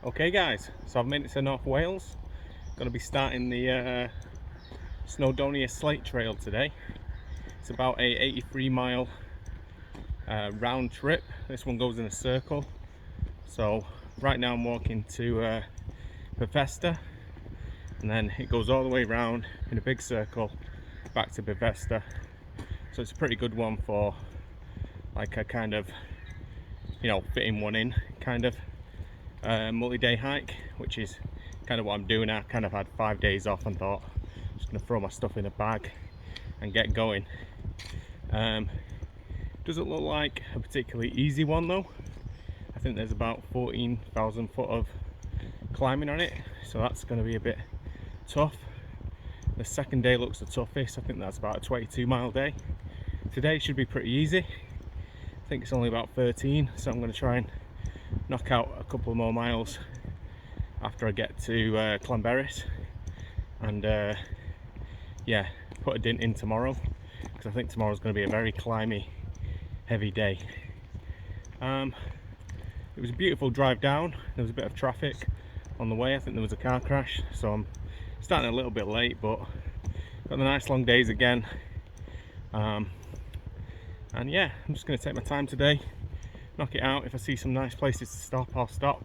Okay guys, so I've made it to North Wales. Going to be starting the Snowdonia Slate trail today. It's about a 83-mile round trip. This one goes in a circle. So right now I'm walking to Bethesda, and then it goes all the way around in a big circle back to Bethesda. So it's a pretty good one for like a kind of, fitting one in kind of multi-day hike, which is kind of what I'm doing. I kind of had 5 days off and thought I'm just going to throw my stuff in a bag and get going. Doesn't look like a particularly easy one though. I think there's about 14,000 foot of climbing on it, so that's going to be a bit tough. The second day looks the toughest. I think that's about a 22-mile day. Today should be pretty easy. I think it's only about 13, so I'm going to try and knock out a couple more miles after I get to Beddgelert, and yeah, put a dint in tomorrow, because I think tomorrow's going to be a very climby, heavy day. It was a beautiful drive down. There was a bit of traffic on the way. I think there was a car crash, so I'm starting a little bit late, but got the nice long days again. And yeah, I'm just going to take my time today, knock it out. If I see some nice places to stop, I'll stop.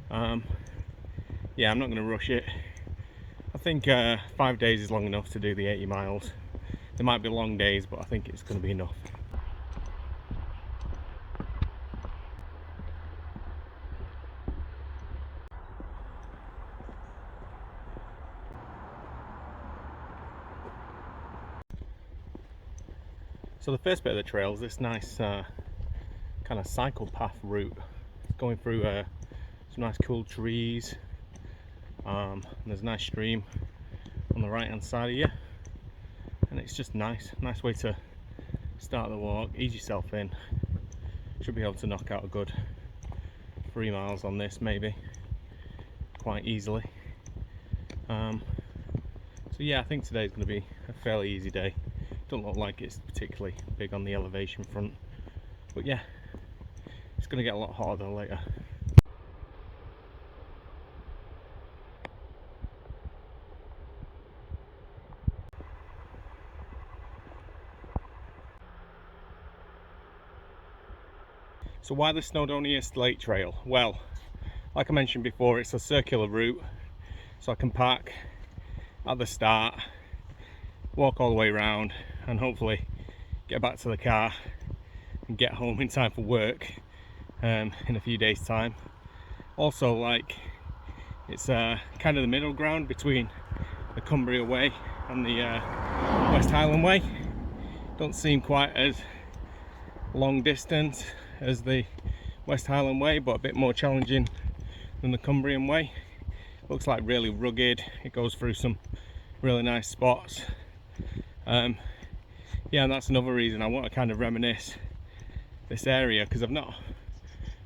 Yeah, I'm not going to rush it. I think 5 days is long enough to do the 80 miles. There might be long days, but I think it's going to be enough. So the first bit of the trail is this nice kind of cycle path route. It's going through some nice cool trees. And there's a nice stream on the right hand side of you, and it's just nice way to start the walk. Ease yourself in. Should be able to knock out a good 3 miles on this, maybe, quite easily. So yeah, I think today's going to be a fairly easy day. Don't look like it's particularly big on the elevation front, but yeah, it's going to get a lot hotter though later. So why the Snowdonia Slate Trail? Well, like I mentioned before, it's a circular route, so I can park at the start, walk all the way around, and hopefully get back to the car and get home in time for work in a few days time. Also, like, it's kind of the middle ground between the Cumbria Way and the West Highland Way. Don't seem quite as long distance as the West Highland Way, but a bit more challenging than the Cumbrian Way. Looks like really rugged. It goes through some really nice spots. Yeah, and that's another reason I want to kind of reminisce this area, because I've not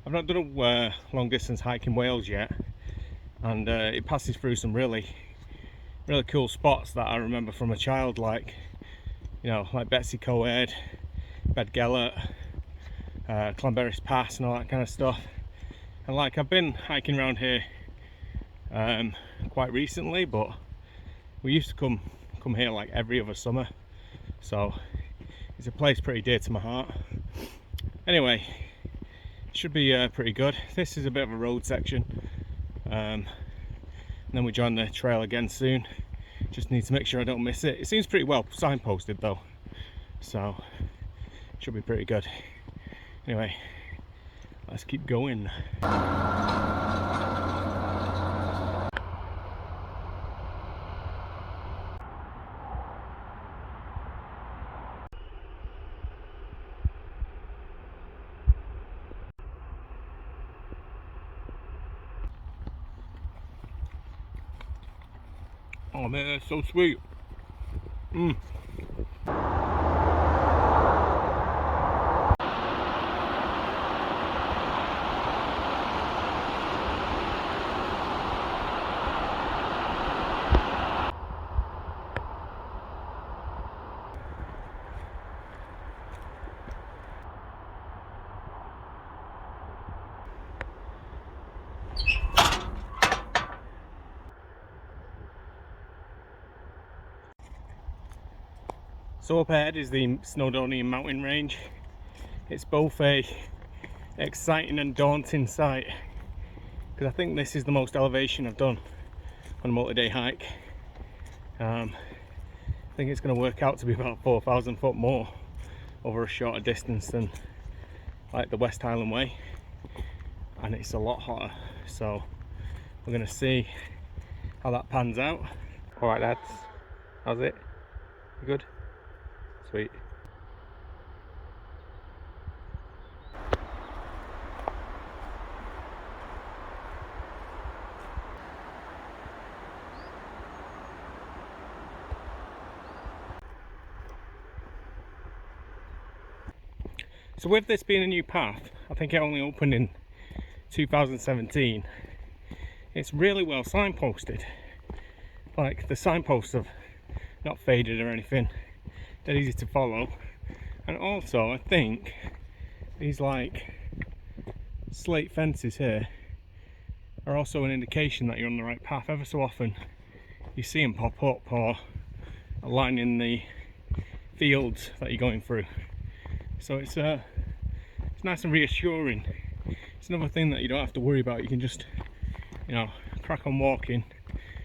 done a long distance hike in Wales yet, and it passes through some really cool spots that I remember from a child, like like Beddgelert, Beddgelert, Beddgelert Pass and all that kind of stuff. And like, I've been hiking around here quite recently, but we used to come here like every other summer, so it's a place pretty dear to my heart. Anyway, it should be pretty good. This is a bit of a road section, and then we join the trail again soon. Just need to make sure I don't miss it. It seems pretty well signposted though, so it should be pretty good. Anyway, let's keep going. Oh man, that's so sweet. So up ahead is the Snowdonia mountain range. It's both a exciting and daunting sight, because I think this is the most elevation I've done on a multi-day hike. I think it's going to work out to be about 4,000 foot more over a shorter distance than like the West Highland Way, and it's a lot hotter, so we're going to see how that pans out. Alright lads, how's it? You good? Sweet. So with this being a new path, I think it only opened in 2017, it's really well signposted. Like, the signposts have not faded or anything, they're easy to follow. And also I think these like slate fences here are also an indication that you're on the right path. Ever so often you see them pop up or aligning the fields that you're going through. So it's nice and reassuring. It's another thing that you don't have to worry about. You can just, you know, crack on walking.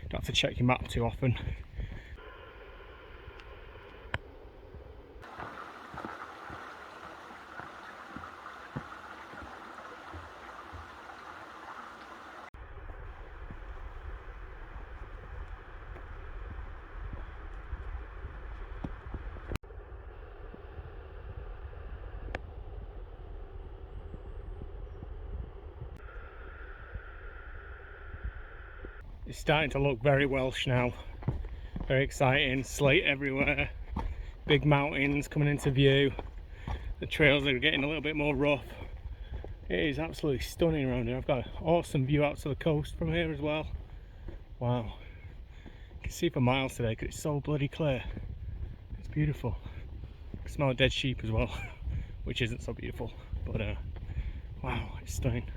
Don't have to check your map too often. It's starting to look very Welsh now, very exciting, slate everywhere, big mountains coming into view, the trails are getting a little bit more rough. It is absolutely stunning around here. I've got an awesome view out to the coast from here as well. Wow, you can see for miles today because it's so bloody clear. It's beautiful. I can smell dead sheep as well, which isn't so beautiful, but wow, it's stunning.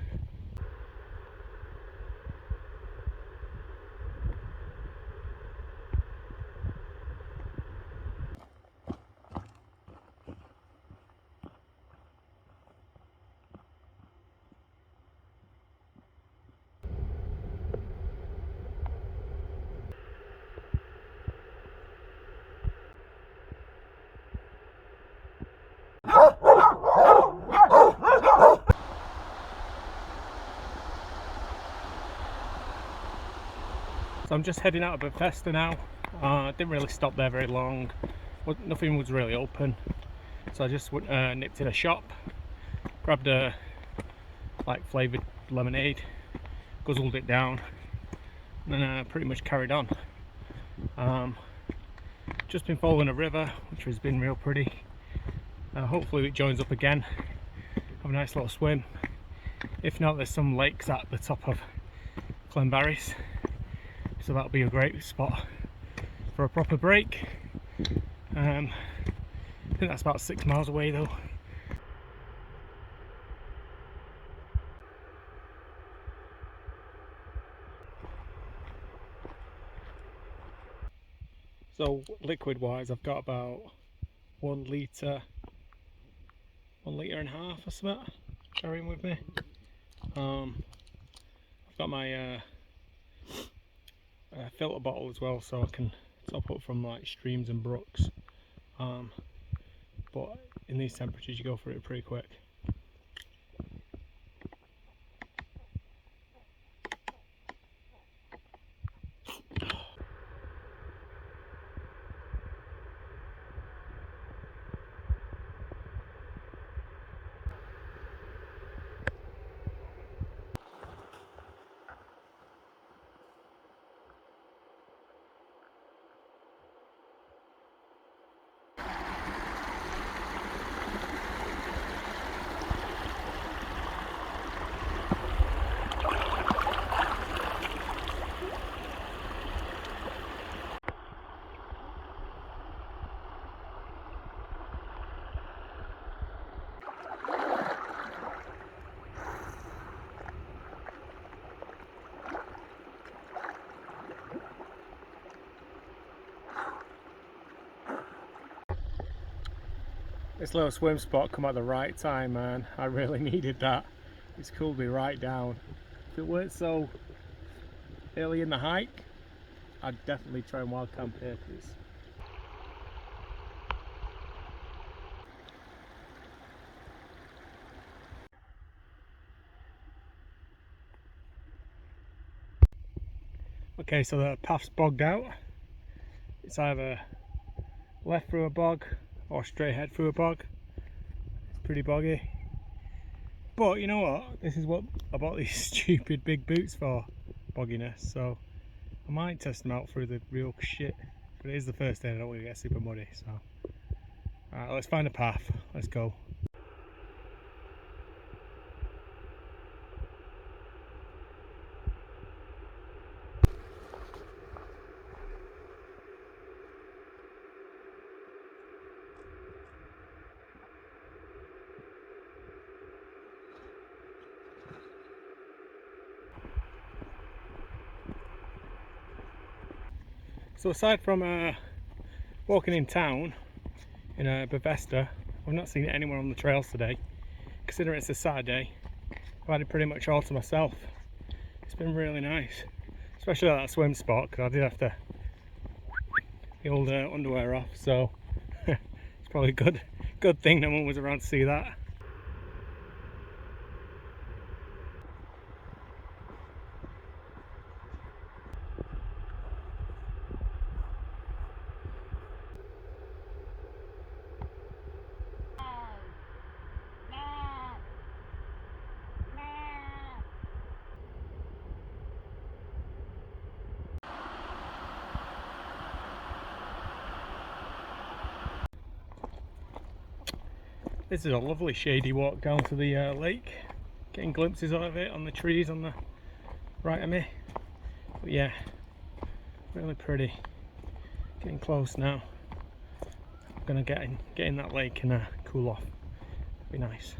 So I'm just heading out of Bethesda now. Didn't really stop there very long. Nothing was really open, so I just nipped in a shop, grabbed a like flavoured lemonade, guzzled it down, and then pretty much carried on. Just been following a river, which has been real pretty. Hopefully it joins up again. Have a nice little swim. If not, there's some lakes at the top of Clenbarris, so that'll be a great spot for a proper break. I think that's about 6 miles away though. So liquid wise, I've got about 1 litre and a half or something carrying with me. I've got my filter bottle as well, so I can top up from like streams and brooks. But in these temperatures you go through it pretty quick. This little swim spot come at the right time, man. I really needed that. It's cooled me right down. If it weren't so early in the hike, I'd definitely try and wild camp here. Okay, so the path's bogged out. It's either left through a bog or straight ahead through a bog. It's pretty boggy. But you know what? This is what I bought these stupid big boots for, bogginess. So I might test them out through the real shit. But it is the first day and I don't want to get super muddy. So alright, let's find a path. Let's go. So aside from walking in town in Bethesda, I've not seen anyone on the trails today. Considering it's a Saturday, I've had it pretty much all to myself. It's been really nice, especially at that swim spot, because I did have to the old underwear off, so it's probably a good thing no one was around to see that. This is a lovely shady walk down to the lake, getting glimpses of it on the trees on the right of me. But yeah, really pretty. Getting close now. I'm gonna get in that lake and cool off. Be nice.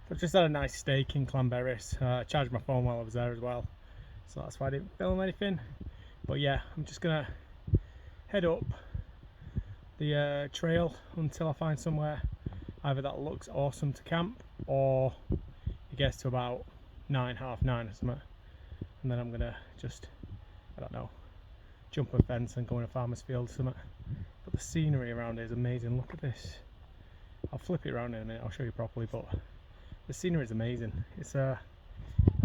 I've just had a nice steak in Clanberris. I charged my phone while I was there as well, so that's why I didn't film anything. But yeah, I'm just gonna head up the trail until I find somewhere either that looks awesome to camp or it gets to about 9, half 9 or something, and then I'm gonna just, I don't know, jump a fence and go in a farmer's field or something. But the scenery around it is amazing. Look at this. I'll flip it around in a minute, I'll show you properly, but the scenery is amazing. It's I'm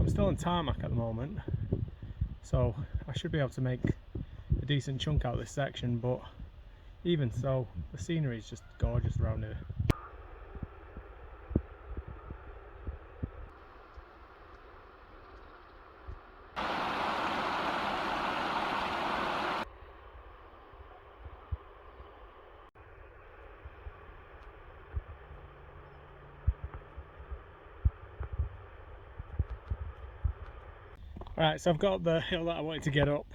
still on tarmac at the moment, so I should be able to make a decent chunk out of this section, but even so, the scenery is just gorgeous around here. Right, so I've got the hill that I wanted to get up.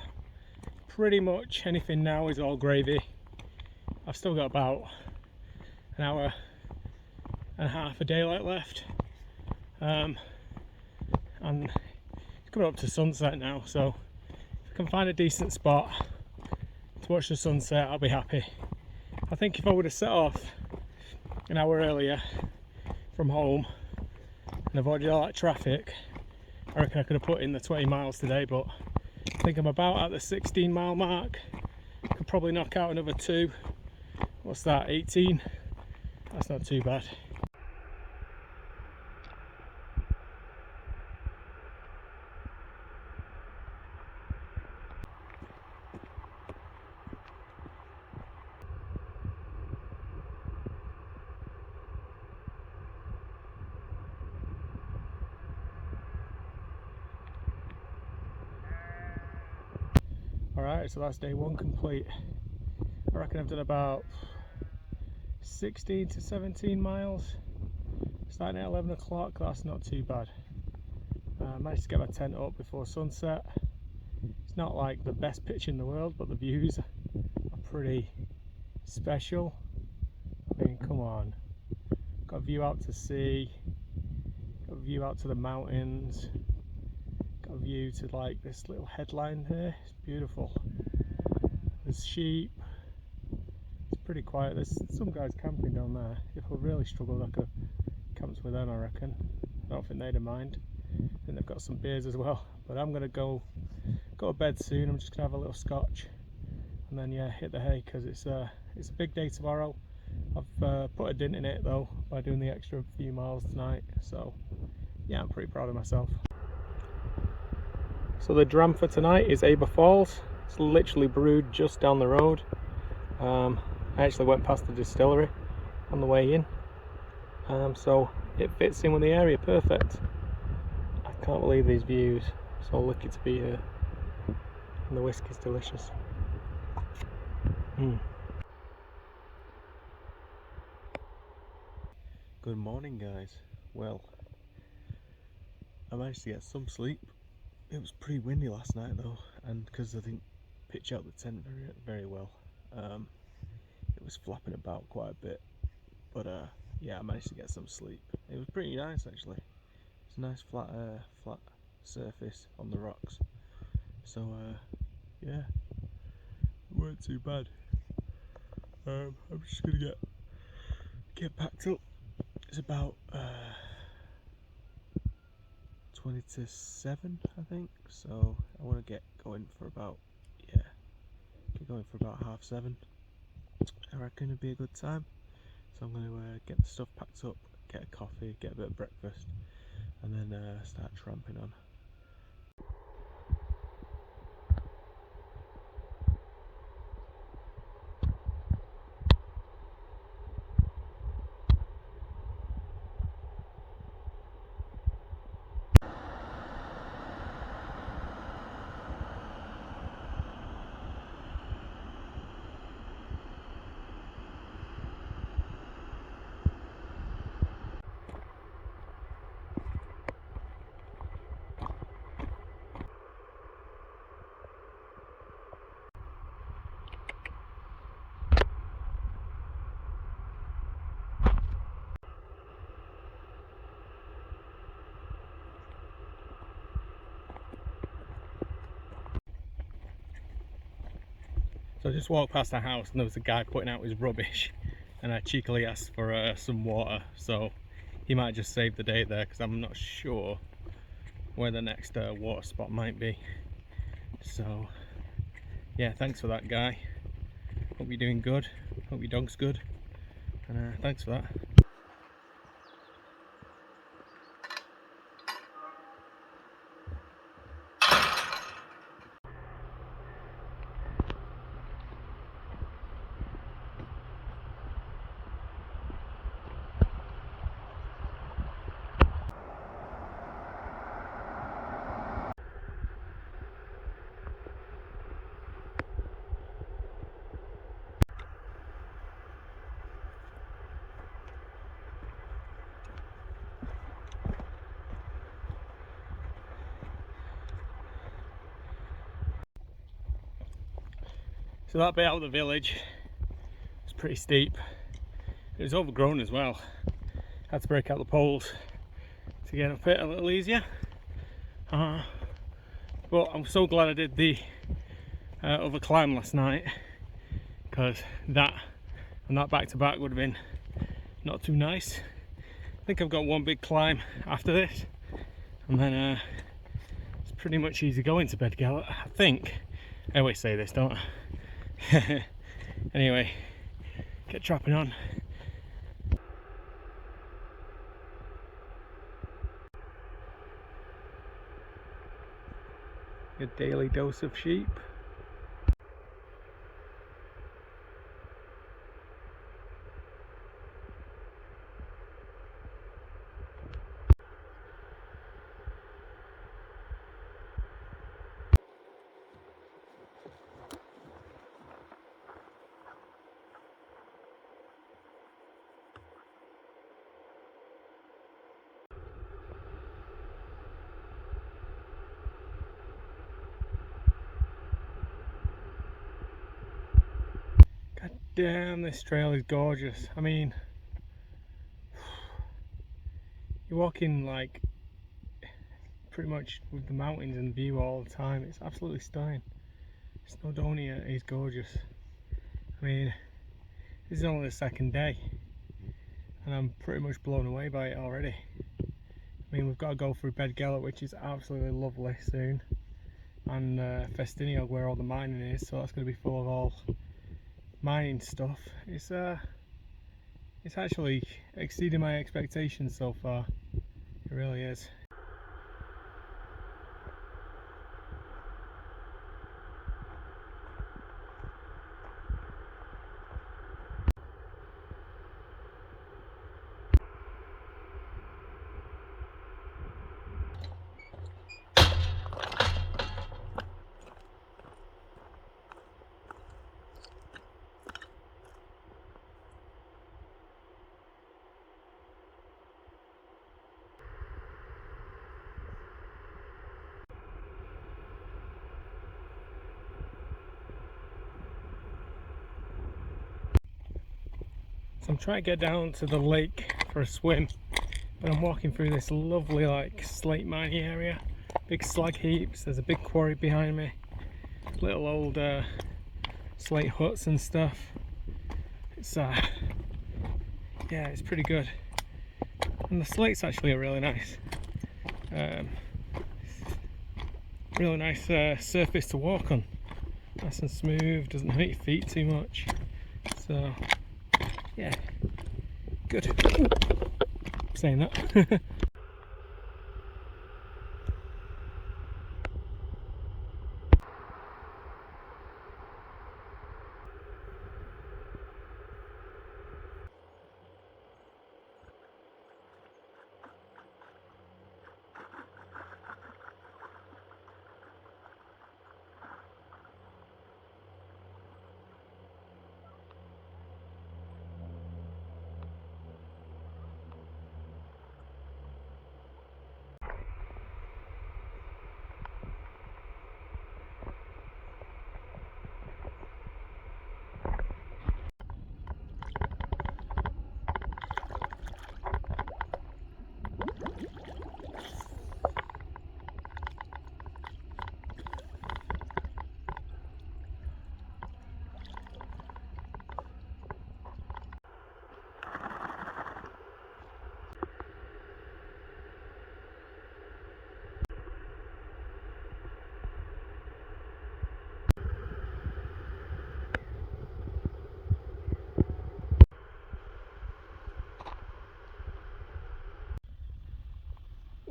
Pretty much anything now is all gravy. I've still got about an hour and a half of daylight left, and it's coming up to sunset now, so if it can find a decent spot to watch the sunset, I'll be happy. I think if I would have set off an hour earlier from home and avoided all that traffic, I reckon I could have put in the 20 miles today, but I think I'm about at the 16 mile mark. Could probably knock out another 2. What's that, 18? That's not too bad. Alright, so that's day 1 complete. I reckon I've done about 16 to 17 miles. Starting at 11 o'clock, that's not too bad. I managed to get my tent up before sunset. It's not like the best pitch in the world, but the views are pretty special. I mean, come on. Got a view out to sea, got a view out to the mountains, got a view to like this little headline here. It's beautiful. There's sheep. It's pretty quiet. There's some guys camping down there. If I really struggled, I could have camped with them, I reckon. I don't think they'd have mind. I think they've got some beers as well. But I'm gonna go to bed soon. I'm just gonna have a little scotch and then yeah, hit the hay, because it's a big day tomorrow. I've put a dent in it though by doing the extra few miles tonight. So yeah, I'm pretty proud of myself. So the dram for tonight is Aber Falls. It's literally brewed just down the road. I actually went past the distillery on the way in, so it fits in with the area perfect. I can't believe these views. So lucky to be here, and the whiskey's delicious. Good morning, guys. Well, I managed to get some sleep. It was pretty windy last night though, and because I didn't pitch out the tent very well, it was flapping about quite a bit. But yeah, I managed to get some sleep. It was pretty nice actually. It's a nice flat surface on the rocks. So yeah, it weren't too bad. I'm just gonna get packed up. It's about 20 to 7, I think. So I want to get going for about 7:30. I reckon it'd be a good time. So I'm going to get the stuff packed up, get a coffee, get a bit of breakfast, and then start tramping on. So I just walked past the house and there was a guy putting out his rubbish, and I cheekily asked for some water, so he might just save the day there, because I'm not sure where the next water spot might be. So yeah, thanks for that, guy. Hope you're doing good, hope your dog's good, and thanks for that. So that bit out of the village was pretty steep. It was overgrown as well. Had to break out the poles to get up it a little easier. But I'm so glad I did the of a climb last night, because that and that back to back would have been not too nice. I think I've got one big climb after this, and then it's pretty much easy going to Beddgelert, I think. I always say this, don't I? Anyway, get trapping on. Your daily dose of sheep. God damn, this trail is gorgeous. I mean, you're walking like pretty much with the mountains in view all the time. It's absolutely stunning. Snowdonia is gorgeous. I mean, this is only the second day and I'm pretty much blown away by it already. I mean, we've got to go through Beddgelert, which is absolutely lovely soon, and Festinio, where all the mining is, so that's going to be full of all mining stuff. It's actually exceeding my expectations so far. It really is. So I'm trying to get down to the lake for a swim, but I'm walking through this lovely like slate mining area, big slag heaps. There's a big quarry behind me, little old slate huts and stuff. It's yeah, it's pretty good, and the slates actually are really nice. Really nice surface to walk on, nice and smooth, doesn't hurt your feet too much. So yeah, good. Ooh, saying that.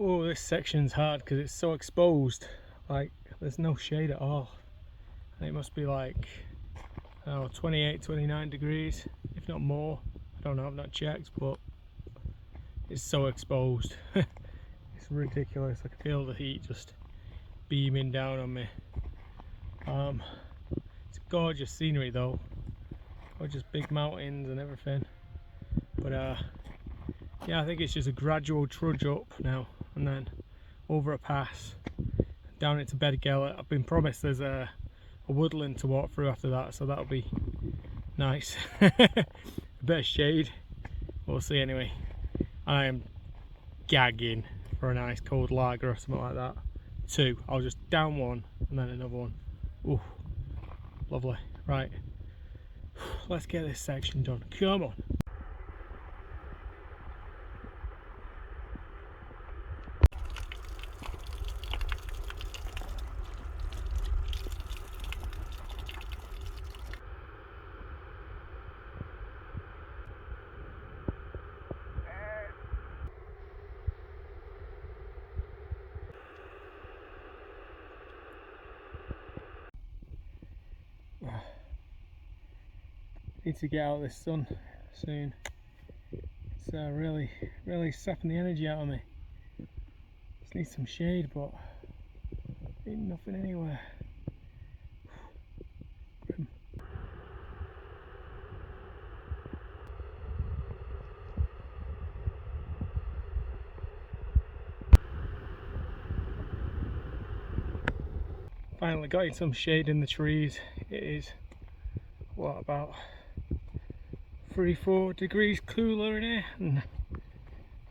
Oh, this section's hard because it's so exposed. Like, there's no shade at all. And it must be like, I don't know, 28, 29 degrees, if not more. I don't know, I've not checked, but it's so exposed. It's ridiculous. I can feel the heat just beaming down on me. It's gorgeous scenery though. Gorgeous big mountains and everything. But yeah, I think it's just a gradual trudge up now and then over a pass down into Beddgelert. I've been promised there's a woodland to walk through after that, so that'll be nice. A bit of shade, we'll see. Anyway, I am gagging for a nice cold lager or something like that. Two, I'll just down one and then another one. Ooh, Lovely. Right, let's get this section done. Come on. Need to get out of this sun soon. It's really sapping the energy out of me. Just need some shade, but ain't nothing anywhere. Finally got some shade in the trees. It is, what, about 3-4 degrees cooler in here, and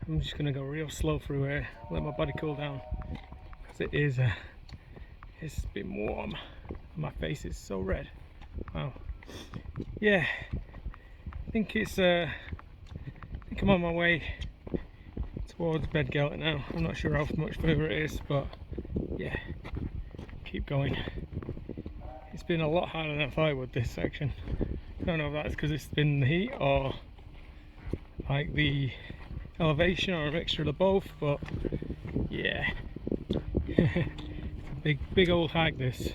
I'm just gonna go real slow through here, let my body cool down, because it's been warm. My face is so red. Wow. Yeah, I think I'm on my way towards Beddgelert now. I'm not sure how much further it is, but yeah, keep going. It's been a lot harder than I thought it would, this section. I don't know if that's because it's been the heat or like the elevation or a mixture of the both, but yeah. It's a big old hike this.